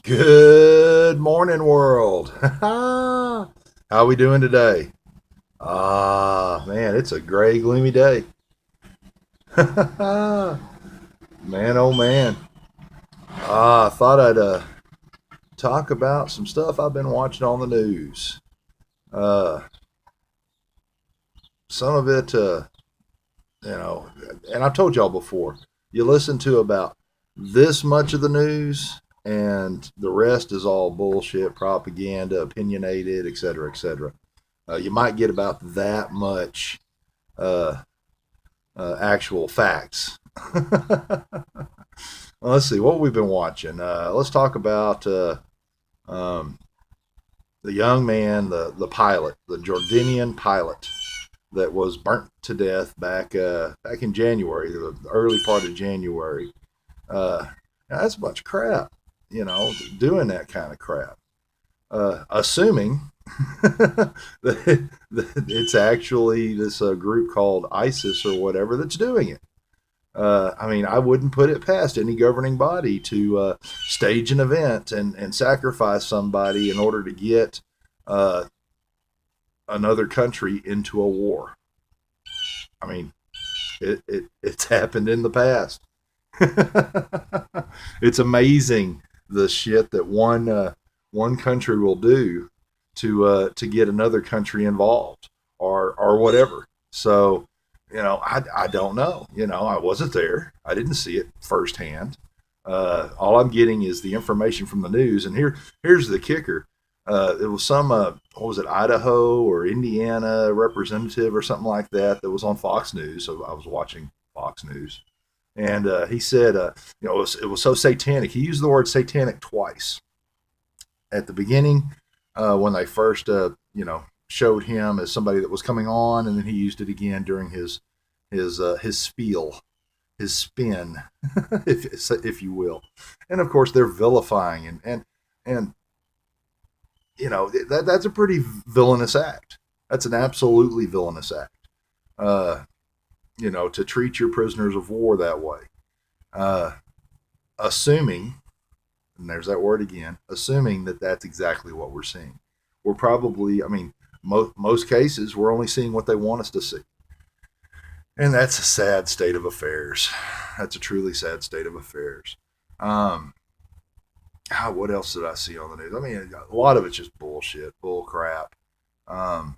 Good morning, world. How we doing today? Man, it's a gray, gloomy day. Man, oh man. I thought I'd talk about some stuff I've been watching on the news. Uh, some of it, and I've told y'all before. You listen to about this much of the news, and the rest is all bullshit, propaganda, opinionated, etc., etc. You might get about that much uh, actual facts. Well, let's see what we've been watching. Let's talk about um, the young man, the pilot, the Jordanian pilot that was burnt to death back in January, the early part of January. Uh, that's a bunch of crap, doing that kind of crap. Assuming that it's actually this group called ISIS or whatever that's doing it. I mean, I wouldn't put it past any governing body to stage an event and sacrifice somebody in order to get uh, another country into a war. I mean, it's happened in the past. It's amazing the shit that one country will do to get another country involved or whatever. So I don't know. I wasn't there. I didn't see it firsthand. All I'm getting is the information from the news. And here's the kicker. It was some what was it, Idaho or Indiana representative or something like that was on Fox News. So I was watching Fox News, and he said, it was so satanic. He used the word satanic twice at the beginning when they first, showed him as somebody that was coming on, and then he used it again during his spiel, his spin, if you will. And of course, they're vilifying and that's a pretty villainous act. That's an absolutely villainous act. Uh, to treat your prisoners of war that way, uh, assuming, and there's that word again, assuming that that's exactly what we're seeing. We're probably, I mean, most cases, we're only seeing what they want us to see. And that's a sad state of affairs. That's a truly sad state of affairs. Um, what else did I see on the news? I mean, a lot of it's just bullshit, bull crap. Um,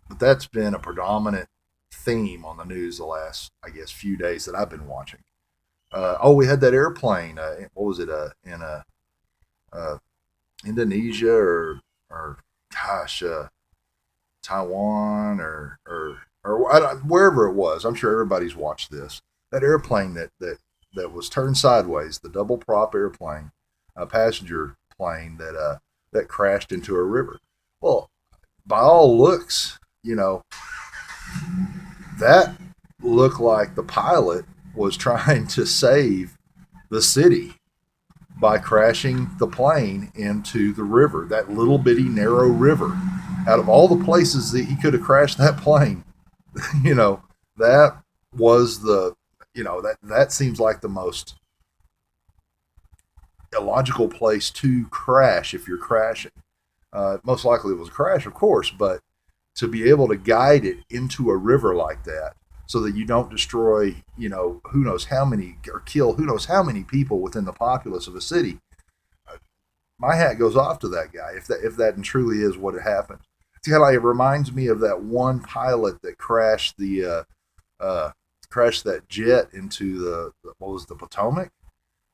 but that's been a predominant theme on the news the last, I guess, few days that I've been watching. We had that airplane. What was it? In uh, Indonesia or gosh, Taiwan or wherever it was. I'm sure everybody's watched this. That airplane that was turned sideways, the double prop airplane, a passenger plane that crashed into a river. Well, by all looks, that looked like the pilot was trying to save the city by crashing the plane into the river, that little bitty narrow river. Out of all the places that he could have crashed that plane, you know, that was that seems like the most illogical place to crash if you're crashing. Most likely it was a crash, of course, but to be able to guide it into a river like that so that you don't destroy, who knows how many or kill who knows how many people within the populace of a city. My hat goes off to that guy if that truly is what happened. It's kind of like it reminds me of that one pilot that crashed crashed that jet into the what was the Potomac,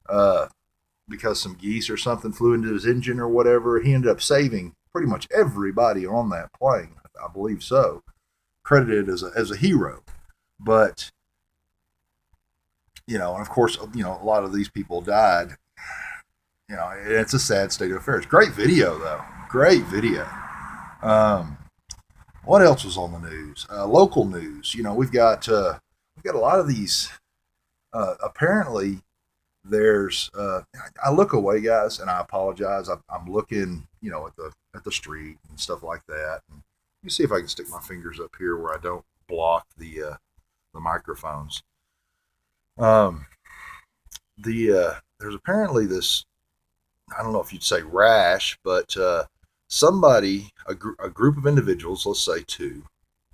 uh, because some geese or something flew into his engine or whatever. He ended up saving pretty much everybody on that plane. I believe so, credited as a hero. But and of course, a lot of these people died. It's a sad state of affairs. Great video though. Great video. Um, what else was on the news? Local news. We've got a lot of these. Apparently, there's. I look away, guys, and I apologize. I'm looking, at the street and stuff like that. And let me see if I can stick my fingers up here where I don't block the microphones. Um, the there's apparently this, I don't know if you'd say rash, but somebody, a group of individuals, let's say two,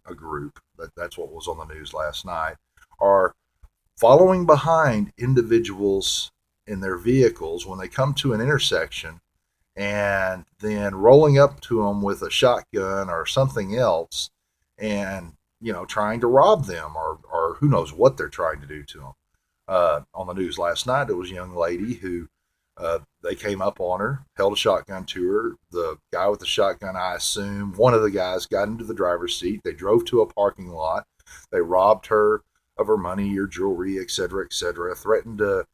a group, that's what was on the news last night, are following behind individuals in their vehicles when they come to an intersection and then rolling up to them with a shotgun or something else and, trying to rob them or who knows what they're trying to do to them. On the news last night, there was a young lady who they came up on her, held a shotgun to her. The guy with the shotgun, I assume, one of the guys got into the driver's seat. They drove to a parking lot. They robbed her of her money, her jewelry, et cetera, threatened to,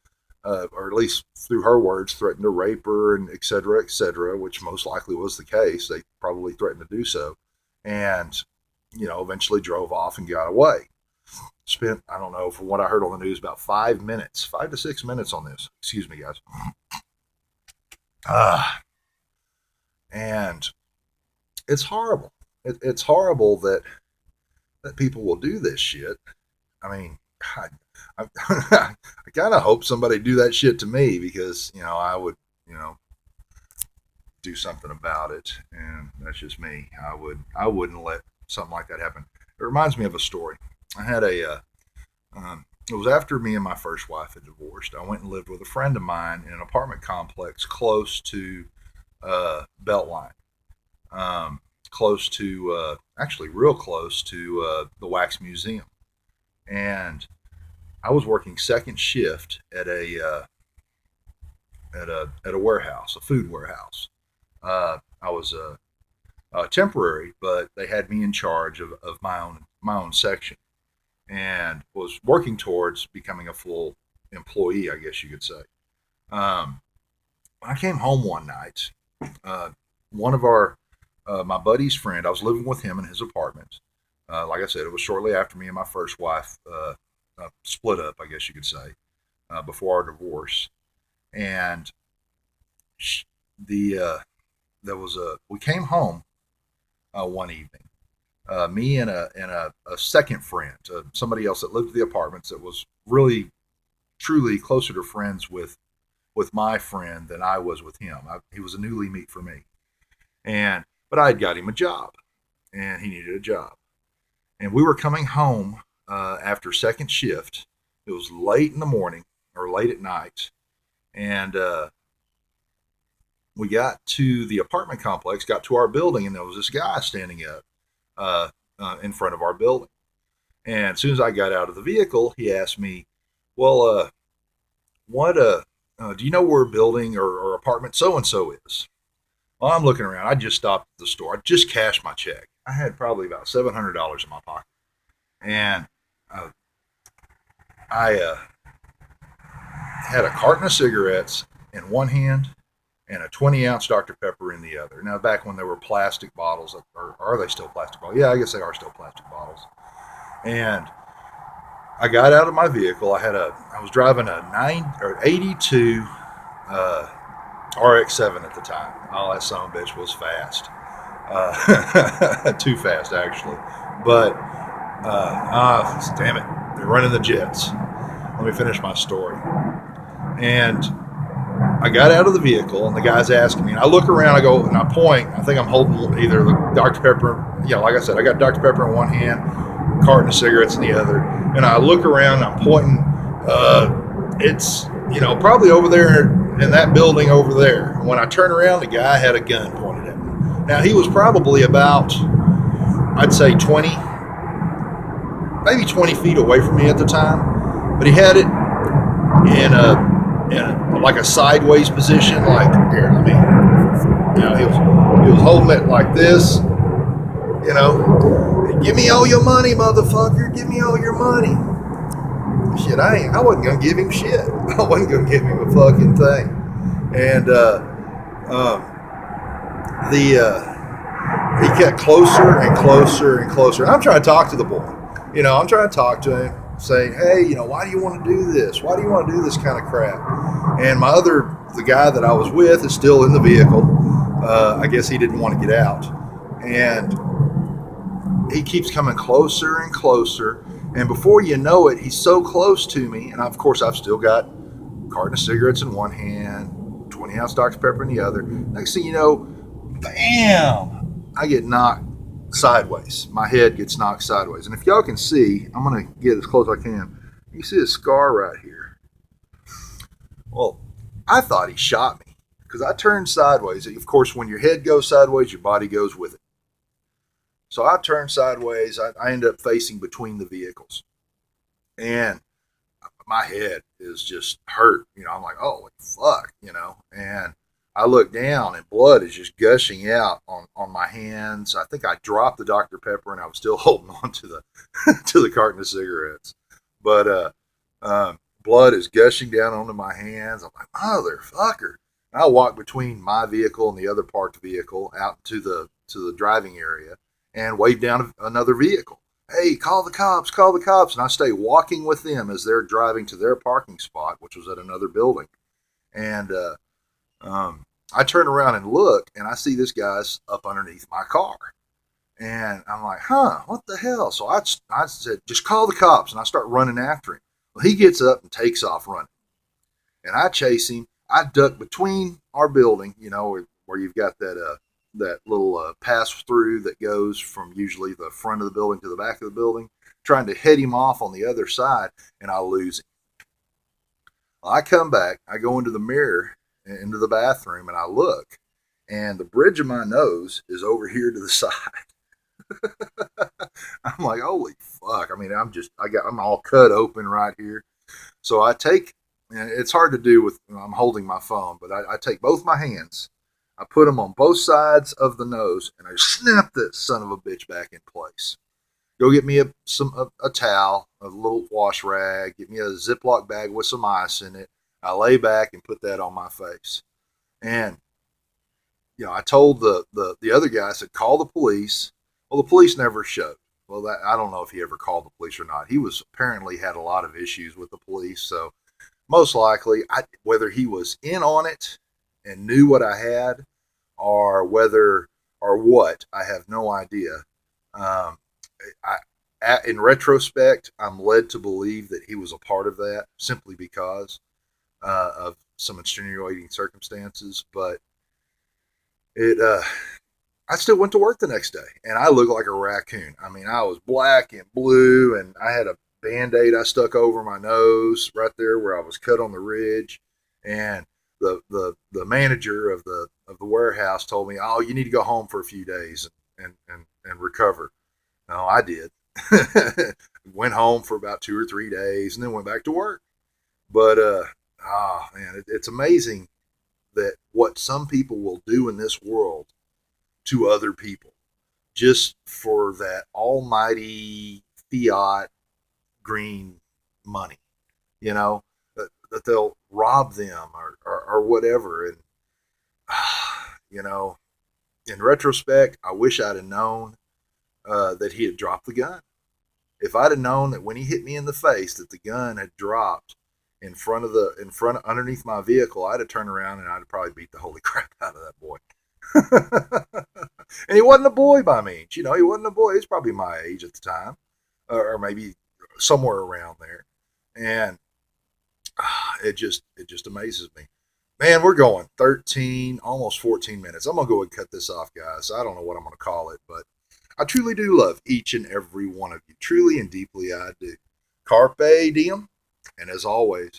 or at least through her words, threatened to rape her, and et cetera, which most likely was the case. They probably threatened to do so. And, eventually drove off and got away. Spent, I don't know, from what I heard on the news, about 5 to 6 minutes on this. Excuse me, guys. And it's horrible. It's horrible that people will do this shit. I mean, God, I kind of hope somebody do that shit to me because, I would, do something about it. And that's just me. I wouldn't let something like that happen. It reminds me of a story. I had it was after me and my first wife had divorced. I went and lived with a friend of mine in an apartment complex close to Beltline, actually real close to the Wax Museum. And I was working second shift at a warehouse, a food warehouse. I was temporary, but they had me in charge of my own section, and was working towards becoming a full employee, I guess you could say. I came home one night. One of my buddy's friend, I was living with him in his apartment. Like I said, it was shortly after me and my first wife split up, I guess you could say, before our divorce. And we came home one evening. Me and a second friend, somebody else that lived in the apartments that was really, truly closer to friends with my friend than I was with him. He was a newly meet for me, but I had got him a job, and he needed a job, and we were coming home after second shift. It was late in the morning or late at night, and we got to the apartment complex, got to our building, and there was this guy standing up in front of our building. And as soon as I got out of the vehicle, he asked me, "Well, do you know where building or apartment so-and-so is?" Well, I'm looking around. I just stopped at the store. I just cashed my check. I had probably about $700 in my pocket. And I had a carton of cigarettes in one hand and a 20-ounce Dr. Pepper in the other. Now, back when there were plastic bottles, or are they still plastic bottles? Yeah, I guess they are still plastic bottles. And I got out of my vehicle. I was driving a 82 RX-7 at the time. Oh, that son of a bitch was fast. Too fast, actually. But, damn it, they're running the jets. Let me finish my story. And I got out of the vehicle, and the guy's asking me, and I look around, I go, and I point. I think I'm holding either the Dr. Pepper, like I said, I got Dr. Pepper in one hand, carton of cigarettes in the other, and I look around, and I'm pointing. It's, probably over there in that building over there. And when I turn around, the guy had a gun pointed at me. Now, he was probably about, I'd say maybe 20 feet away from me at the time, but he had it in like a sideways position, like here. He was holding it like this, Give me all your money, motherfucker. Give me all your money. Shit, I wasn't gonna give him shit. I wasn't gonna give him a fucking thing. And he kept closer and closer and closer. And I'm trying to talk to the boy. I'm trying to talk to him, saying, "Hey, why do you want to do this? Why do you want to do this kind of crap?" And the guy that I was with is still in the vehicle. I guess he didn't want to get out. And he keeps coming closer and closer. And before you know it, he's so close to me. And of course, I've still got carton of cigarettes in one hand, 20-ounce Dr. Pepper in the other. Next thing you know, bam! I get knocked sideways. My head gets knocked sideways. And if y'all can see, I'm going to get as close as I can. You see a scar right here. Well, I thought he shot me because I turned sideways. Of course, when your head goes sideways, your body goes with it. So I turned sideways. I ended up facing between the vehicles. And my head is just hurt. I'm like, oh, what the fuck, And I look down and blood is just gushing out on my hands. I think I dropped the Dr. Pepper and I was still holding on to the to the carton of cigarettes. But blood is gushing down onto my hands. I'm like, motherfucker. And I walk between my vehicle and the other parked vehicle out to the driving area and wave down another vehicle. Hey, call the cops, call the cops. And I stay walking with them as they're driving to their parking spot, which was at another building. And I turn around and look, and I see this guy's up underneath my car. And I'm like, what the hell? So I said, just call the cops. And I start running after him. Well, he gets up and takes off running. And I chase him. I duck between our building, where you've got that little pass through that goes from usually the front of the building to the back of the building, trying to head him off on the other side, and I lose him. Well, I come back, I go into the mirror, into the bathroom, and I look, and the bridge of my nose is over here to the side. I'm like, holy fuck. I mean, I'm all cut open right here. So I take, and it's hard to do with, I'm holding my phone, but I take both my hands, I put them on both sides of the nose, and I snap that son of a bitch back in place. Go get me a towel, a little wash rag, get me a Ziploc bag with some ice in it. I lay back and put that on my face. And, I told the other guy, I said, call the police. Well, the police never showed. Well, I don't know if he ever called the police or not. He apparently had a lot of issues with the police. So most likely, whether he was in on it and knew what I had, or what, I have no idea. In retrospect, I'm led to believe that he was a part of that simply because of some extenuating circumstances. But I still went to work the next day, and I looked like a raccoon. I mean, I was black and blue, and I had a Band-Aid I stuck over my nose right there where I was cut on the ridge. And the manager of the warehouse told me, oh, you need to go home for a few days and recover. No, I did. Went home for about 2 or 3 days and then went back to work. But man, it's amazing that what some people will do in this world to other people just for that almighty fiat green money, that they'll rob them or whatever. And, in retrospect, I wish I'd have known that he had dropped the gun. If I'd have known that when he hit me in the face that the gun had dropped in front underneath my vehicle, I'd have turned around and I'd have probably beat the holy crap out of that boy. And he wasn't a boy by means, he wasn't a boy. He's probably my age at the time, or maybe somewhere around there. And it just amazes me. Man, we're going 13, almost 14 minutes. I'm going to go ahead and cut this off, guys. I don't know what I'm going to call it, but I truly do love each and every one of you. Truly and deeply I do. Carpe diem. And as always,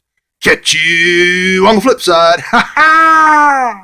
catch you on the flip side. Ha ha!